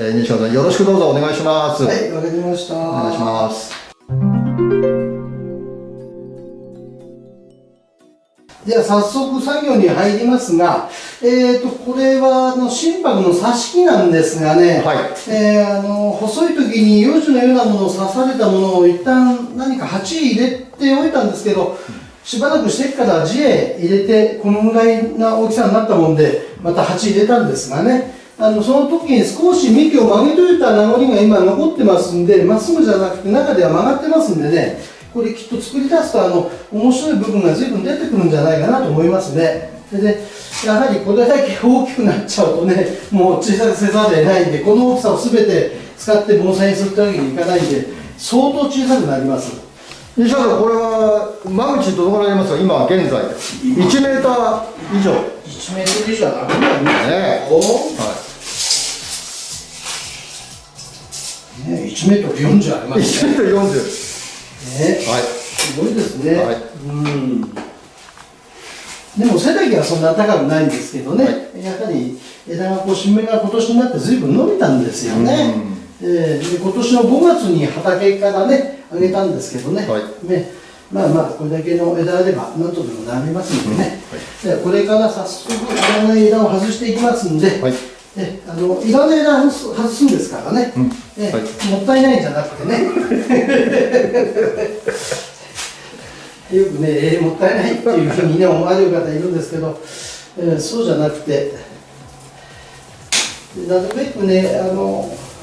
西川さん、よろしくどうぞお願いします。はい、わかりました。お願いします。では早速作業に入りますが、これは心拍の刺し木なんですがね、はい。細い時に幼児のようなものを刺されたものを一旦何か鉢入れておいたんですけど、しばらくしてから地へ入れてこのぐらいな大きさになったもんで、また鉢入れたんですがね、その時に少し幹を曲げといた名残が今残ってますんで、まっすぐじゃなくて中では曲がってますんでね、これきっと作り出すと面白い部分が随分出てくるんじゃないかなと思いますね。でやはりこれだけ大きくなっちゃうとね、もう小さくせざるを得ないんで、この大きさを全て使って盆栽にするってわけにいかないんで、相当小さくなります。西川さん、これは間口どのぐらいありますか、今現在。1メーター以上。1メートル以上はなくなりますね。はい。ね、1メートル40ありますね。1メートル40。ね、はい。すごいですね。はい。でも背丈はそんな高くないんですけどね、はい、やはり枝が新芽が今年になって随分伸びたんですよね。で今年の5月に畑からねあげたんですけどね、はい、まあこれだけの枝あれば何とでもなりますんでね、はい、でこれから早速いらない枝を外していきますんで、はい、いらない枝を外すんですからね、はい、もったいないんじゃなくてねよくね、もったいないっていうふうにね思われる方いるんですけど、そうじゃなくて、なるべくね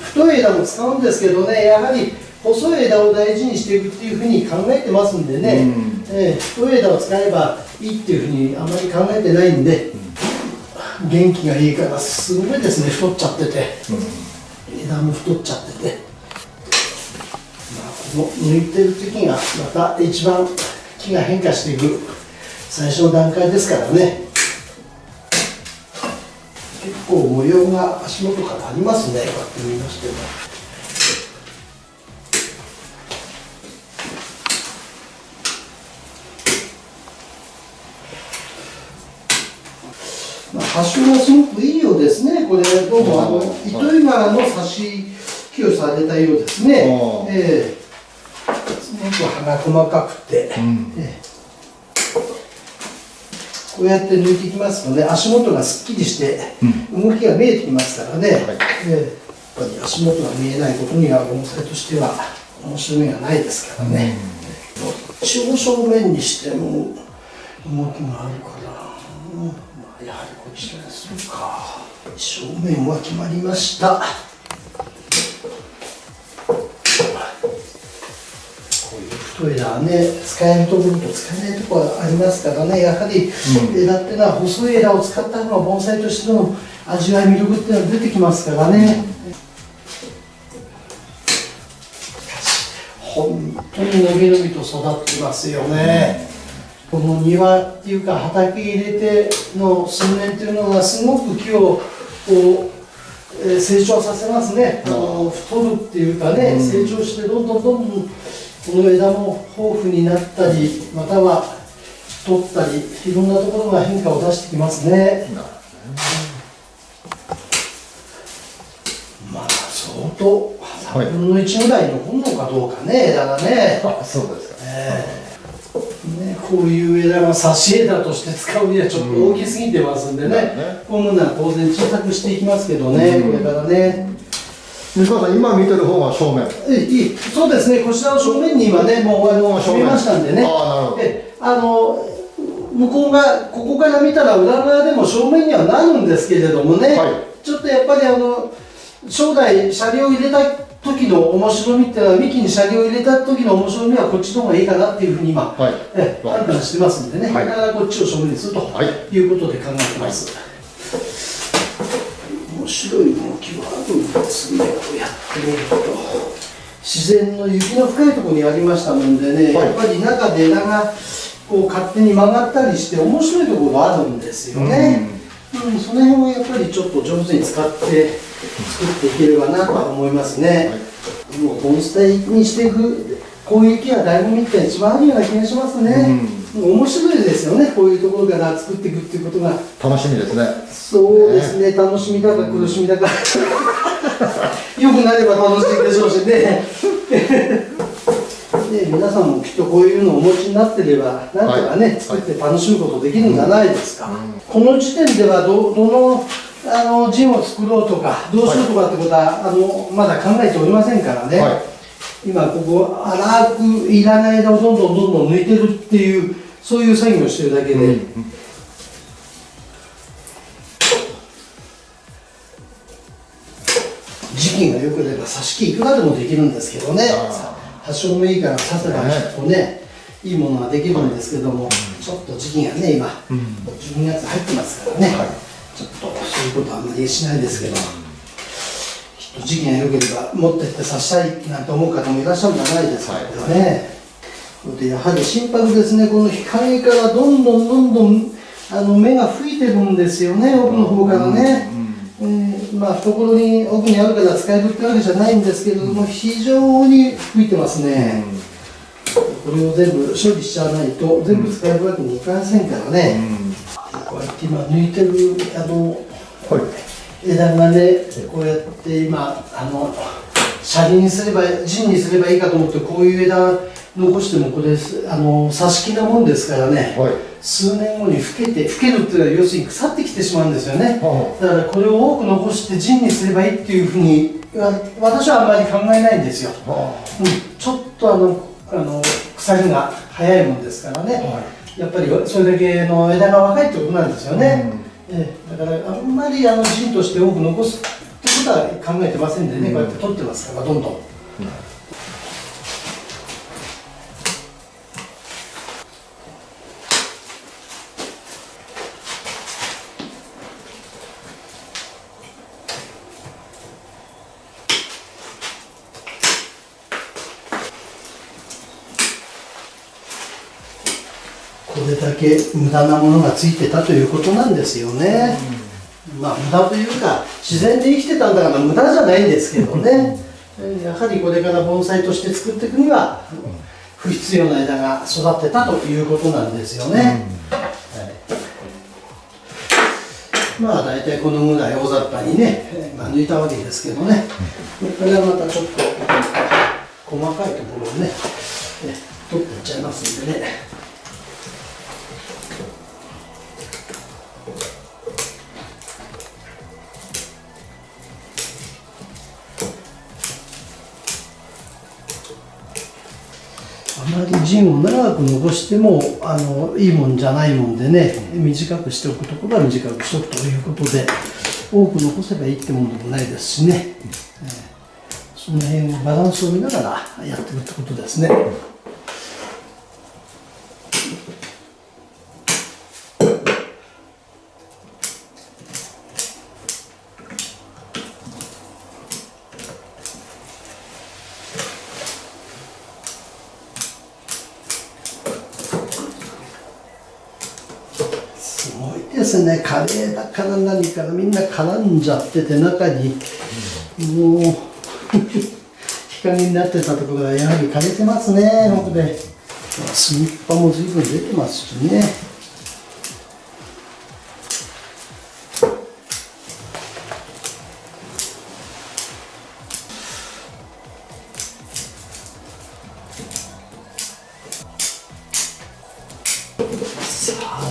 太い枝も使うんですけどね、やはり細い枝を大事にしていくっていうふうに考えてますんでね、太い枝を使えばいいっていうふうにあまり考えてないんで、元気がいいからすごいですね、太っちゃってて、枝も太っちゃってて、この抜いてる時がまた一番木が変化していく最初の段階ですからね。結構模様が足元からありますね、こうやって見ましても。発祥がすごくいいようですね。これどうも糸魚川の挿し木をされたようですね。すごく葉が細かくて、こうやって抜いていきますとね、足元がすっきりして動きが見えてきますからね、やっぱり足元が見えないことには盆栽としては面白みがないですからね。どっちを正面にしても動きがあるから、やはりこっちにするか。正面は決まりました。太い枝はね、使えるところと使えないところがありますからね、やはり枝っていうのは細い枝を使った方が盆栽としての味わい魅力っていうのが出てきますからね。本当に伸び伸びと育ってますよね。この庭っていうか畑入れての数年っていうのがすごく木をこう、成長させますね。太るっていうかね、成長してどんどんこの枝も豊富になったり、または太ったり、いろんなところが変化を出してきますね。まあ相当3分の1ぐらい残るのかどうかね、枝がね。そうですか。こういう枝が挿し枝として使うにはちょっと大きすぎてますんでね、こういうものは当然小さくしていきますけどね、これからね。西川さん、今見てる方が正面。そうですね、こちらの正面に今ね、もう閉めましたんでね、向こうが、ここから見たら裏側でも正面にはなるんですけれどもね、ちょっとやっぱり将来、車両を入れた時の面白みっていうのは、幹に車両を入れた時の面白みはこっちの方がいいかなっていうふうに今、判断してますんでね、だからこっちを正面にするということで考えてます。面白い動きはあるんですね、こうやってみると。自然の雪の深いところにありましたもんでね、やっぱり中で枝がこう勝手に曲がったりして面白いところがあるんですよね。その辺をやっぱりちょっと上手に使って作っていければなとは思いますね。もう盆栽にしていく攻撃や醍醐味って一番あるような気がしますね。面白いですよね、こういうところから作っていくっていうことが。楽しみですね。そうですね、楽しみだか苦しみだか良くなれば楽しいでしょうしねで皆さんもきっとこういうのをお持ちになってればなんとかね、はい作って楽しむことできるんじゃないですか、この時点ではどのジンを作ろうとかどうしようとかってことは、まだ考えておりませんからね、はい、今ここ粗くいらない間をどんどん抜いてるっていうそういう作業をしてるだけで、時期が良ければ挿し木いくらでもできるんですけどね、多少目いいから刺せばきっとね、いいものができるんですけども、ちょっと時期がね今、12月入ってますからね、ちょっとそういうことはあんまりしないですけど、きっと時期が良ければ持ってって刺したいなんて思う方もいらっしゃるんじゃないですかね。でやはり心拍ですね、この日陰からどんどん目が吹いてるんですよね、奥の方からね。懐に奥にあるから使えるってわけじゃないんですけれども、非常に吹いてますね。これを全部処理しちゃわないと全部使えるわけにいきませんからね。こうやって今抜いてる枝がね、こうやって今車輪にすれば陣にすればいいかと思って、こういう枝残してもこれ挿し木なもんですからね、数年後に老けるっていうのは要するに腐ってきてしまうんですよね、だからこれを多く残して陣にすればいいっていうふうに私はあんまり考えないんですよ、ちょっと腐りが早いもんですからね、やっぱりそれだけの枝が若いってことなんですよね、だからあんまり陣として多く残すってことは考えてませんでね、こうやって取ってますからどんどん。これだけ無駄なものがついてたということなんですよね、無駄というか自然で生きてたんだから無駄じゃないんですけどねやはりこれから盆栽として作っていくには不必要な枝が育ってたということなんですよね、大体このぐらい大雑把にね、抜いたわけですけどね、これはまたちょっと細かいところをね取っていっちゃいますんでね。あまり陣を長く残してもいいもんじゃないもんでね、短くしておくところは短くしておくということで、多く残せばいいってもんでもないですしね、その辺のバランスを見ながらやっていくってことですね。すごいですね、カレーだから何からみんな絡んじゃってて、中にもう日陰になってたところがやはり枯れてますね、奥で。スニッパも随分出てますしね。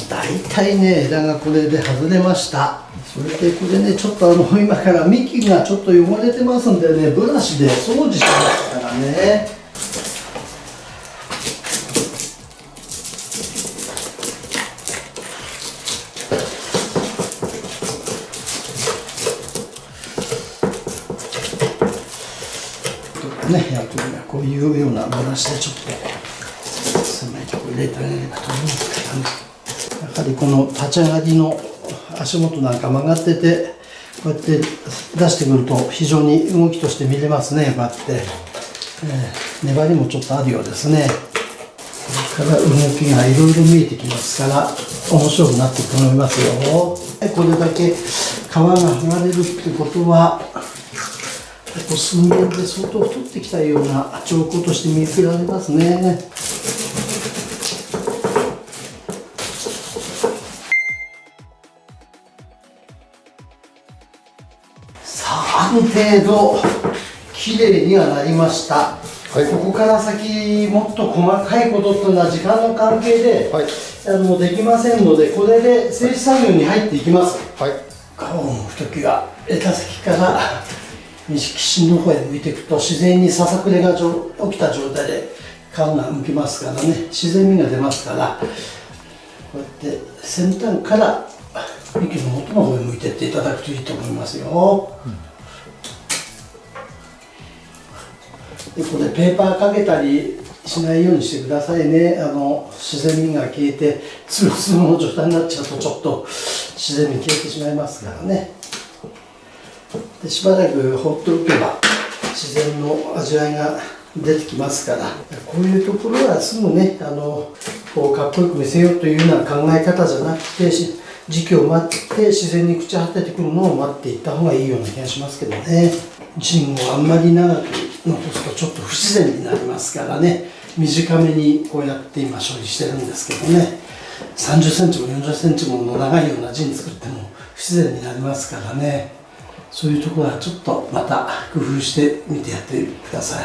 大体ね、枝がこれで外れました。それでこれね、ちょっと今から幹がちょっと汚れてますんでね、ブラシで掃除しますからね。やるときはこういうようなブラシでちょっと狭いところ入れてあげればと思うんですけどね。やはりこの立ち上がりの足元なんか曲がってて、こうやって出してくると非常に動きとして見れますね、こうやって、粘りもちょっとあるようですね。これから動きがいろいろ見えてきますから面白くなっていくと思いますよ。これだけ皮が剥がれるってことはここ数年で相当太ってきたような兆候として見受けられますね。く程度綺麗にはなりました、はい、ここから先もっと細かいことっていうのは時間の関係で、はい、できませんので、これで製紙作業に入っていきます。はい、皮を剥くときは枝先から岸の方へ剥いていくと自然にささくれが起きた状態で皮が剥きますからね、自然味が出ますから、こうやって先端から幹の元の方へ向いていっていただくといいと思いますよ、でこれペーパーかけたりしないようにしてくださいね。自然味が消えてツルツルの状態になっちゃうとちょっと自然味消えてしまいますからね。でしばらく放っておけば自然の味わいが出てきますから、こういうところはすぐねこうかっこよく見せようというような考え方じゃなくて、時期を待って自然に朽ち果ててくるのを待っていった方がいいような気がしますけどね。芯をあんまり長く残すとちょっと不自然になりますからね、短めにこうやって今処理してるんですけどね、30センチも40センチもの長いような芯作っても不自然になりますからね、そういうところはちょっとまた工夫してみてやってください。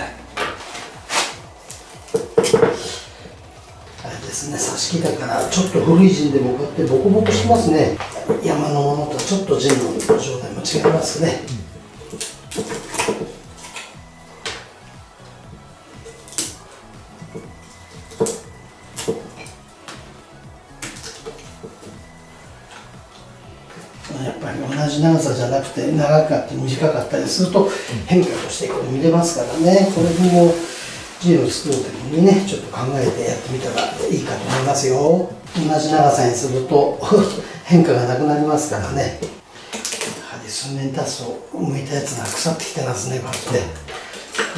あれですね、挿し木だからちょっと古い芯でもこうやってボコボコしますね。山のものとちょっと芯の状態も違いますね。やっぱり同じ長さじゃなくて長かったり短かったりすると変化としてこれ見れますからね、これも芯を作る時にねちょっと考えてやってみたらいいかと思いますよ。同じ長さにすると変化がなくなりますからね。やはり数年経つと剥いたやつが腐ってきてますね。こ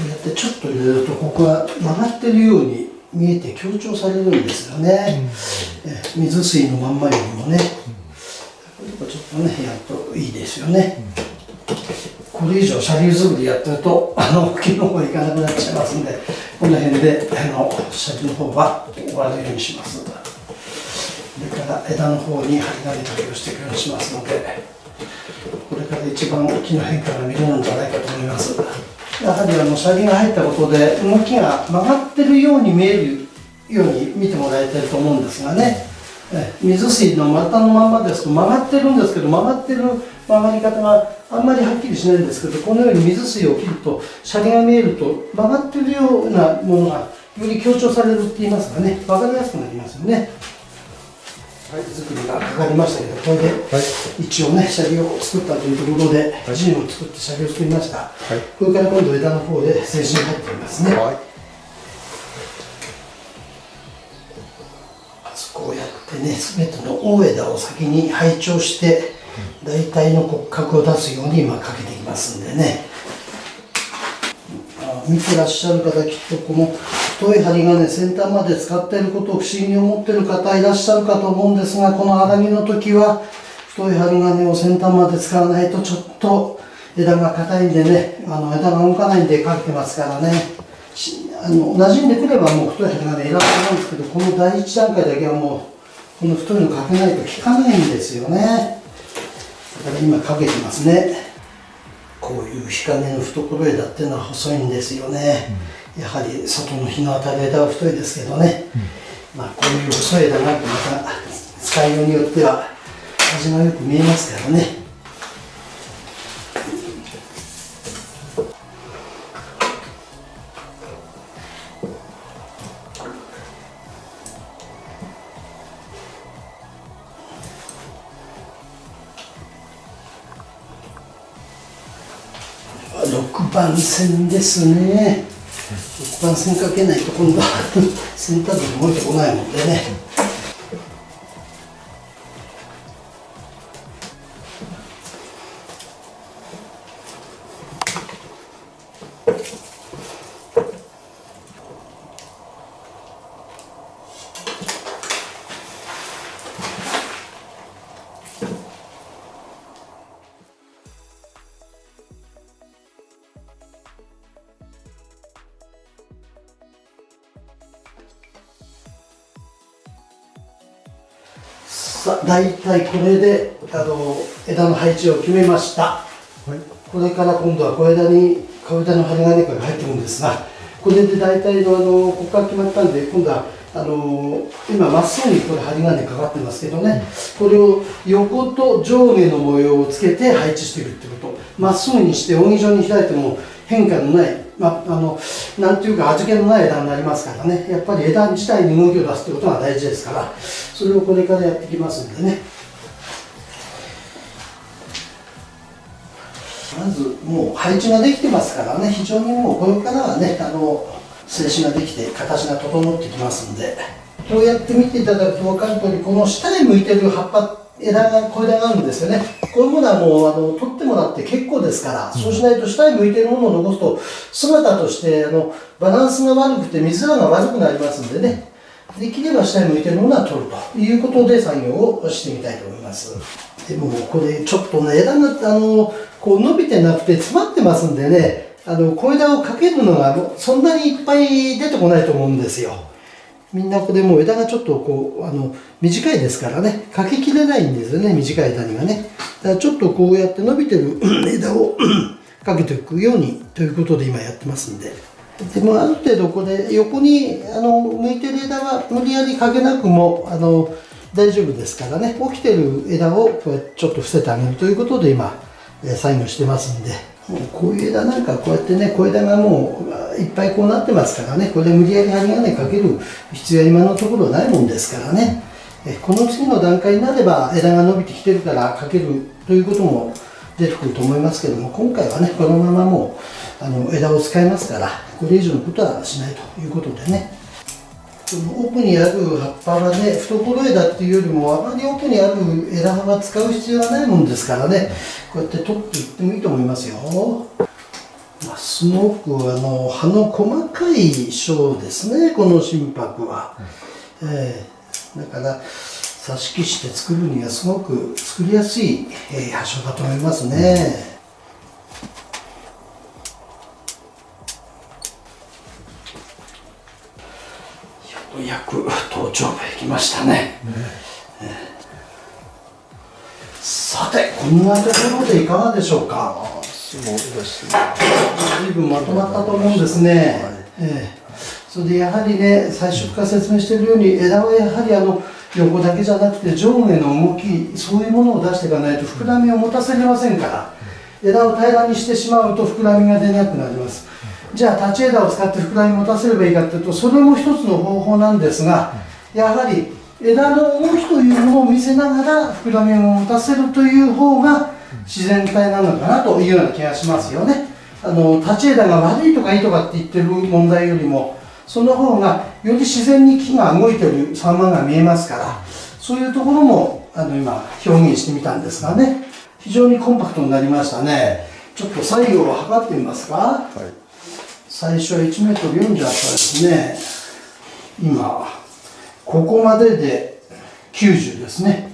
うやってちょっと入れるとここが曲がってるように見えて強調されるんですよね、水水のまんまよりもね、これちょっとねやるといいですよね、これ以上車輪作りやってると木の方に行かなくなっちゃいますんで、この辺で車輪の方は終わるようにします。それから枝の方に針金掛けをしていくようにしますので、これから一番木の変化が見れるんじゃないかと思います。やはり車輪が入ったことで動きが曲がってるように見えるように見てもらえてると思うんですがね、水水の股のまんまですと曲がってるんですけど、曲がってる曲がり方があんまりはっきりしないんですけど、このように水水を切ると車輪が見えると曲がってるようなものがより強調されるって言いますかね、分かりやすくなりますよね。はい、作りがかかりましたけど、これで一応ね、車輪を作ったというところで、芯を作って車輪を作りました。はい、これから今度枝の方で製紙に入っていますね。はい、まずこうやってね、すべての大枝を先に配置をして、大体の骨格を出すように今かけていきますんでね。見てらっしゃる方、きっとこの太い針金先端まで使っていることを不思議に思っている方いらっしゃるかと思うんですが、この荒木の時は太い針金を先端まで使わないとちょっと枝が硬いんでね、枝が動かないんでかけてますからね、馴染んでくればもう太い針金選ぶと思うんですけど、この第一段階だけはもうこの太いのかけないと効かないんですよね。だから今かけてますね。こういう日陰の懐枝っていうのは細いんですよね、やはり外の日の当たる枝は太いですけどね、こういう細い枝がまた使いようによっては味がよく見えますからね。6番線ですね。6番線かけないと今度は先端で動いてこないもんでね。さあ、大体これで枝の配置を決めました。はい、これから今度は小枝の針金が入ってくるんですが、これで大体のここから決まったんで、今度は今まっすぐにこれ針金かかってますけどね、これを横と上下の模様をつけて配置していくってこと。まっすぐにして扇状に開いても変化のない、なんていうか味気のない枝になりますからね、やっぱり枝自体に動きを出すってことが大事ですから、それをこれからやっていきますんでね。まずもう配置ができてますからね、非常にもうこれからはね、静止ができて形が整ってきますんで、こうやって見ていただくと分かる通り、この下に向いてる葉っぱ、小枝があるんですよね。こういうものはもう取ってもらって結構ですから、そうしないと下に向いてるものを残すと姿としてバランスが悪くて見づらが悪くなりますんでね、できれば下に向いてるものは取るということで作業をしてみたいと思います。でもこれちょっとね、枝がこう伸びてなくて詰まってますんでね、小枝をかけるのがそんなにいっぱい出てこないと思うんですよ。みんなこれもう枝がちょっとこう短いですからね、かけきれないんですよね、短い枝にはね。だからちょっとこうやって伸びてる枝をかけていくようにということで今やってますんで。でもある程度これ横に向いてる枝は無理やりかけなくも大丈夫ですからね、起きてる枝をこうやってちょっと伏せてあげるということで今作業してますんで、もうこういう枝なんかこうやってね、小枝がもういっぱいこうなってますからね、これ無理やり針金かける必要は今のところないもんですからね、この次の段階になれば枝が伸びてきてるからかけるということも出てくると思いますけども、今回はねこのままもう枝を使いますから、これ以上のことはしないということでね。この奥にある葉っぱはね、懐枝っていうよりもあまり奥にある枝葉は使う必要はないもんですからね、こうやって取っていってもいいと思いますよ。すごく葉の細かい章ですね、この心拍は。だから挿し木して作るにはすごく作りやすい葉章だと思いますね。ようやく頭頂部へ来ましたね。さて、こんなところでいかがでしょうか。そうですね。随分まとまったと思うんですね。それでやはりね、最初から説明しているように、枝はやはり横だけじゃなくて上下の動き、そういうものを出していかないと膨らみを持たせれませんから、枝を平らにしてしまうと膨らみが出なくなります。じゃあ立ち枝を使って膨らみ持たせればいいかというと、それも一つの方法なんですが、やはり枝の動きというものを見せながら膨らみを持たせるという方が自然体なのかなというような気がしますよね。立ち枝が悪いとかいいとかって言ってる問題よりも、その方がより自然に木が動いている様が見えますから、そういうところも今表現してみたんですがね、非常にコンパクトになりましたね。ちょっと左右を測ってみますか。はい、最初は 1m40 あったですね。今ここまでで90ですね。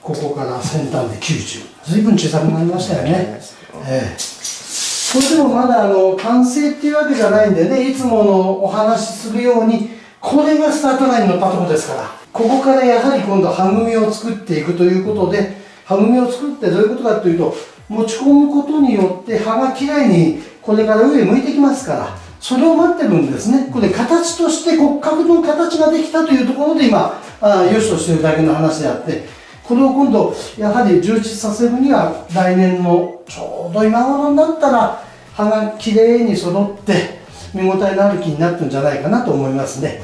ここから先端で90、随分小さくなりましたよね。それでもまだ完成っていうわけじゃないんでね、いつものお話しするように、これがスタートラインのパトロンですから、ここからやはり今度葉組を作っていくということで、葉組を作ってどういうことかというと、持ち込むことによって葉がきれいにこれから上向いてきますから、それを待ってるんですね。これ形として骨格の形ができたというところで今良しとしているだけの話であって、これを今度やはり充実させるには来年のちょうど今頃になったら葉がきれいに揃って見応えのある木になってるんじゃないかなと思いますね。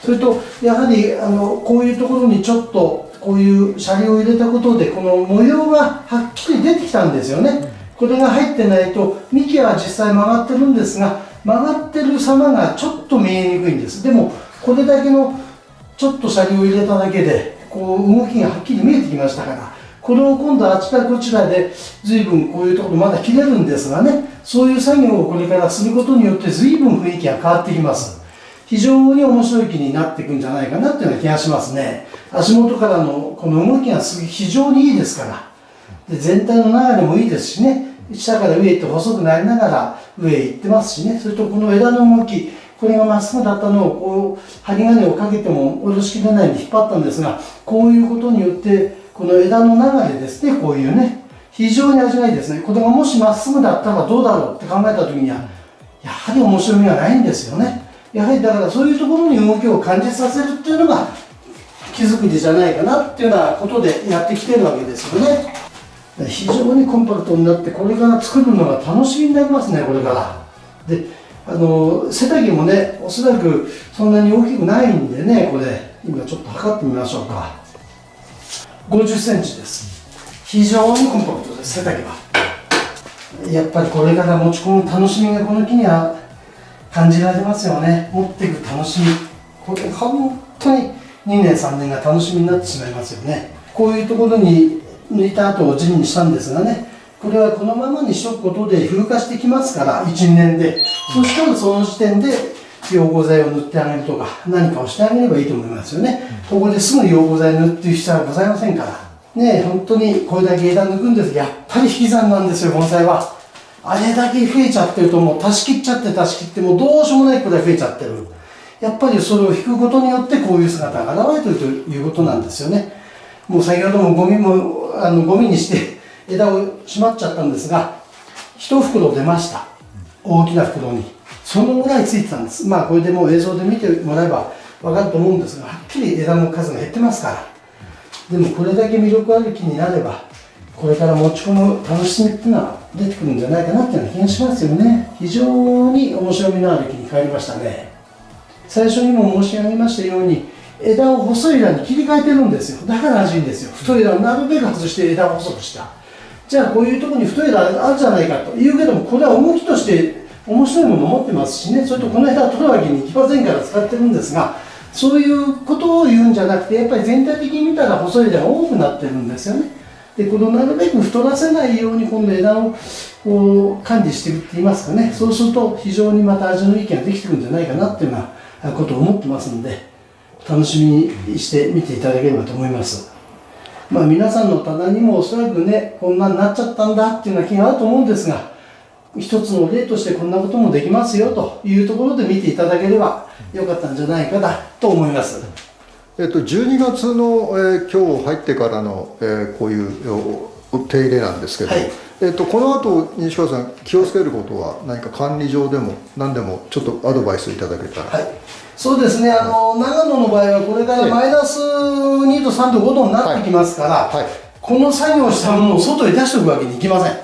それとやはりこういうところにちょっとこういうシャリを入れたことでこの模様がはっきり出てきたんですよね。これが入ってないと幹は実際曲がってるんですが、曲がってる様がちょっと見えにくいんです。でもこれだけのちょっとシャリを入れただけでこう動きがはっきり見えてきましたから、これを今度あちらこちらで随分こういうところまだ切れるんですがね、そういう作業をこれからすることによって随分雰囲気が変わってきます。非常に面白い木になっていくんじゃないかなっていうような気がしますね。足元からのこの動きが非常にいいですから、で全体の流れもいいですしね、下から上へって細くなりながら上へ行ってますしね、それとこの枝の動き、これがまっすぐだったのをこう針金をかけても下ろしきれないんで引っ張ったんですが、こういうことによってこの枝の流れですね、こういうね非常に味がいいですね。これがもしまっすぐだったらどうだろうって考えた時にはやはり面白みがないんですよね。やはりだからそういうところに動きを感じさせるっていうのが木作りじゃないかなっていうようなことでやってきてるわけですよね。非常にコンパクトになってこれから作るのが楽しみになりますね、これから。で背丈もねおそらくそんなに大きくないんでね、これ今ちょっと測ってみましょうか。50センチです。非常にコンパクトです、背丈は。やっぱりこれから持ち込む楽しみがこの木には感じられますよね。持っていく楽しみ、これ本当に2年3年が楽しみになってしまいますよね。こういうところに抜いた後を地にしたんですがね、これはこのままにしとくことで風化してきますから、1、2年で。そしたらその時点で養護剤を塗ってあげるとか何かをしてあげればいいと思いますよね。ここですぐ養護剤塗っていう必要はございませんからね。本当にこれだけ枝抜くんです。やっぱり引き算なんですよ、盆栽は。あれだけ増えちゃってるともう足し切っちゃって足し切ってもうどうしようもないくらい増えちゃってる。やっぱりそれを引くことによってこういう姿が現れてるということなんですよね。もう先ほどもゴミにして枝をしまっちゃったんですが、一袋出ました。大きな袋にそのぐらいついてたんです。まあこれでもう映像で見てもらえば分かると思うんですが、はっきり枝の数が減ってますから。でもこれだけ魅力ある木になればこれから持ち込む楽しみっていうのは出てくるんじゃないかなっていうような気がしますよね。非常に面白みのある木に変わりましたね。最初にも申し上げましたように枝を細い枝に切り替えてるんですよ。だから味いいんですよ。太い枝をなるべく外して枝を細くした。じゃあこういうところに太い枝あるじゃないかと言うけども、これは動きとして面白いものを持ってますしね、それとこの枝を取るわけにいきませんから使ってるんですが、そういうことを言うんじゃなくて、やっぱり全体的に見たら細い枝が多くなってるんですよね。でこのなるべく太らせないように今度枝をこう管理していくって言いますかね、そうすると非常にまた味のいい木ができてくるんじゃないかなっていうようなことを思ってますので、楽しみにして見ていただければと思います。まあ皆さんの棚にもおそらくね、こんなになっちゃったんだっていうような気があると思うんですが、一つの例としてこんなこともできますよというところで見ていただければよかったんじゃないかなと思います。12月の、今日入ってからの、こういう手入れなんですけど、はい、この後西川さん気をつけることは何か管理上でも何でもちょっとアドバイスいただけたら。はい、そうですね、長野の場合はこれからマイナス2度3度5度になってきますから、はいはい、この作業したものを外へ出しておくわけにいきません。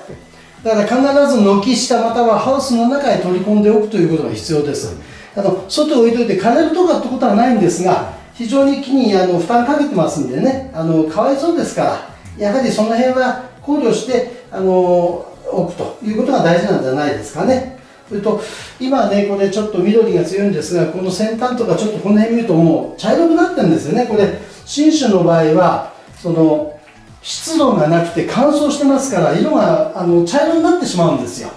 だから必ず軒下またはハウスの中へ取り込んでおくということが必要です。外へ置いといて枯れるとかってことはないんですが、非常に木に負担かけてますんでね、かわいそうですから、やはりその辺は考慮して置くということが大事なんじゃないですかね。それと今ね、これちょっと緑が強いんですが、この先端とかちょっとこの辺見るともう茶色くなってるんですよね。これ新種の場合はその湿度がなくて乾燥してますから色が茶色になってしまうんですよ。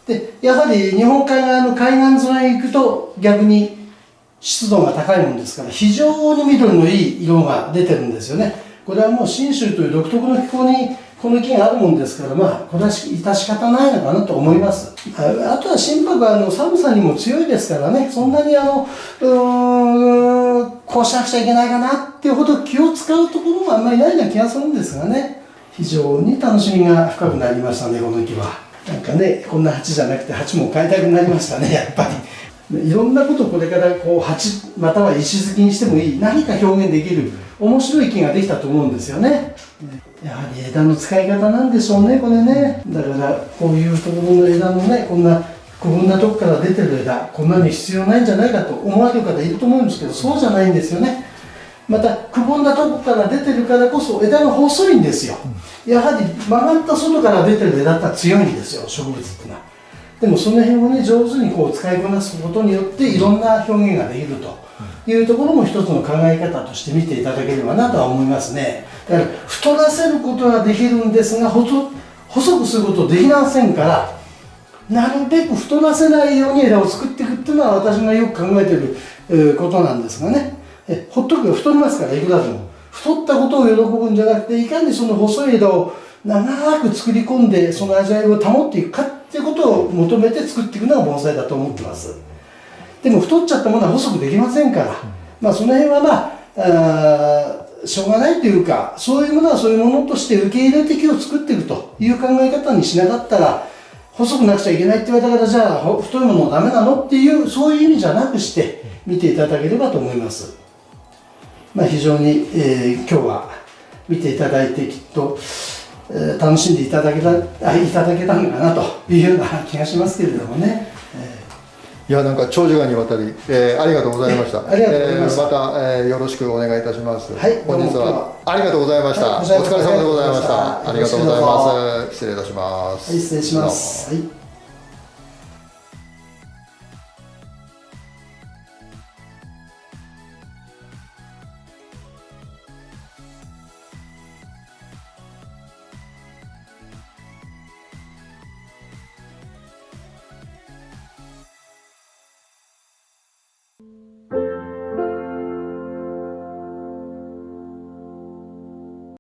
でやはり日本海側の海岸沿いに行くと逆に湿度が高いものですから非常に緑のいい色が出てるんですよね。これはもう信州という独特の気候にこの木があるもんですから、まあこれは致し方ないのかなと思います。あとは心拍は寒さにも強いですからね、そんなにこうしなくちゃいけないかなっていうほど気を使うところもあんまりないような気がするんですがね、非常に楽しみが深くなりましたね、この木は。なんかね、こんな鉢じゃなくて鉢も変えたくなりましたね、やっぱり。いろんなことをこれからこう鉢または石突きにしてもいい何か表現できる面白い木ができたと思うんですよね。やはり枝の使い方なんでしょうね、これね。だからこういうところの枝のね、こんなくぼんだとこから出てる枝、こんなに必要ないんじゃないかと思われる方いると思うんですけど、そうじゃないんですよね。またくぼんだとこから出てるからこそ枝が細いんですよ。やはり曲がった外から出てる枝って強いんですよ、植物っていうのは。でもその辺をね、上手にこう使いこなすことによっていろんな表現ができるというところも一つの考え方として見ていただければなとは思いますね。だから太らせることはできるんですが細くすることできませんから、なるべく太らせないように枝を作っていくっていうのは私がよく考えていることなんですがね。ほっとけば太りますから、いくらでも。太ったことを喜ぶんじゃなくて、いかにその細い枝を長く作り込んでその味わいを保っていくかっていうことを求めて作っていくのが盆栽だと思ってます。でも太っちゃったものは細くできませんから、まあその辺はまあしょうがないというか、そういうものはそういうものとして受け入れて木を作っていくという考え方にしなかったら、細くなくちゃいけないって言われたからじゃあ太いものダメなのっていう、そういう意味じゃなくして見ていただければと思います。非常に、今日は見ていただいてきっと、楽しんでいただけたのかなというような気がしますけれどもね。いや、なんか長時間にわたり、ありがとうございました。ありがとうございました。また、よろしくお願いいたします。はい、本日はありがとうございました。はい、お疲れ様でございました。ありがとうございます。失礼いたします。はい、失礼します。はい。